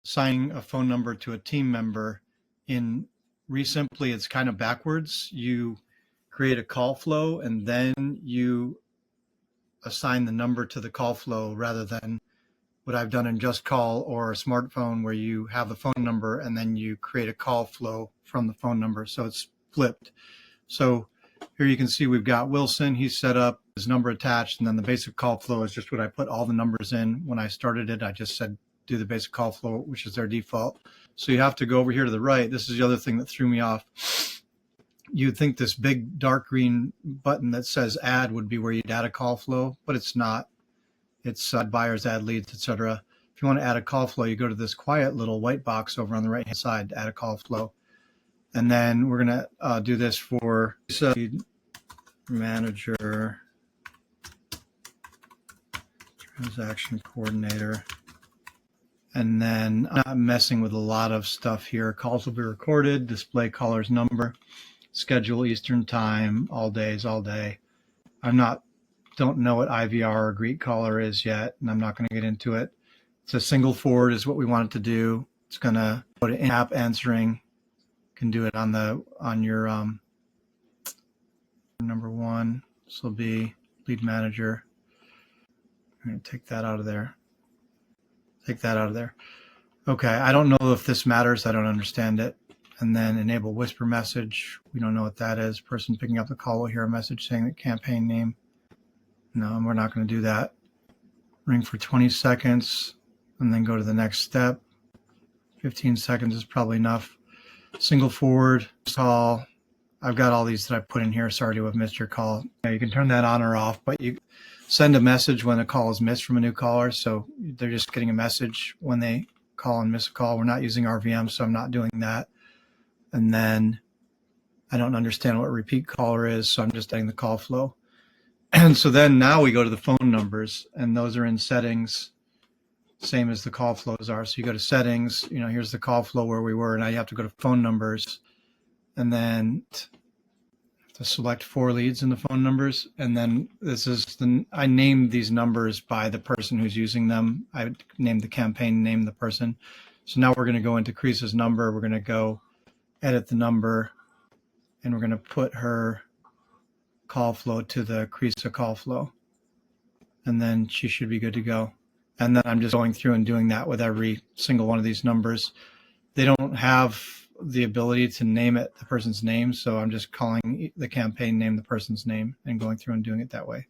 assigning a phone number to a team member. In RESimpli, it's kind of backwards. You create a call flow and then you assign the number to the call flow, rather than what I've done in Just Call or a smartphone where you have the phone number and then you create a call flow from the phone number. So it's flipped. So here you can see we've got Wilson. He's set up his number attached, and then the basic call flow is just what I put all the numbers in. When I started it, I just said do the basic call flow, which is their default. So you have to go over here to the right. This is the other thing that threw me off. You'd think this big dark green button that says add would be where you'd add a call flow, but it's not. It's add buyers, add leads, etc. If you want to add a call flow, you go to this quiet little white box over on the right hand side to add a call flow. And then we're going to do this for lead manager, transaction coordinator. And then I'm messing with a lot of stuff here. Calls will be recorded, display caller's number, schedule Eastern time, all days, all day. Don't know what IVR or greet caller is yet, and I'm not going to get into it. It's a single forward is what we want it to do. It's going to go to in-app answering. You can do it on your number one. This will be lead manager. I'm going to take that out of there. Take that out of there. Okay, I don't know if this matters. I don't understand it. And then enable whisper message. We don't know what that is. Person picking up the call will hear a message saying the campaign name. No, we're not going to do that. Ring for 20 seconds and then go to the next step. 15 seconds is probably enough. Single forward call. I've got all these that I put in here. Sorry to have missed your call. You can turn that on or off, but you send a message when a call is missed from a new caller. So they're just getting a message when they call and miss a call. We're not using RVM, so I'm not doing that. And then I don't understand what repeat caller is, so I'm just adding the call flow. And so then now we go to the phone numbers, and those are in settings, same as the call flows are. So you go to settings, here's the call flow where we were. Now you have to go to phone numbers, and then to select 4 leads in the phone numbers. And then I named these numbers by the person who's using them. I named the campaign, named the person. So now we're going to go into Chris's number. We're going to go edit the number, and we're going to put her call flow to the Crisa call flow, and then she should be good to go. And then I'm just going through and doing that with every single one of these numbers. They don't have the ability to name it the person's name, so I'm just calling the campaign name the person's name and going through and doing it that way.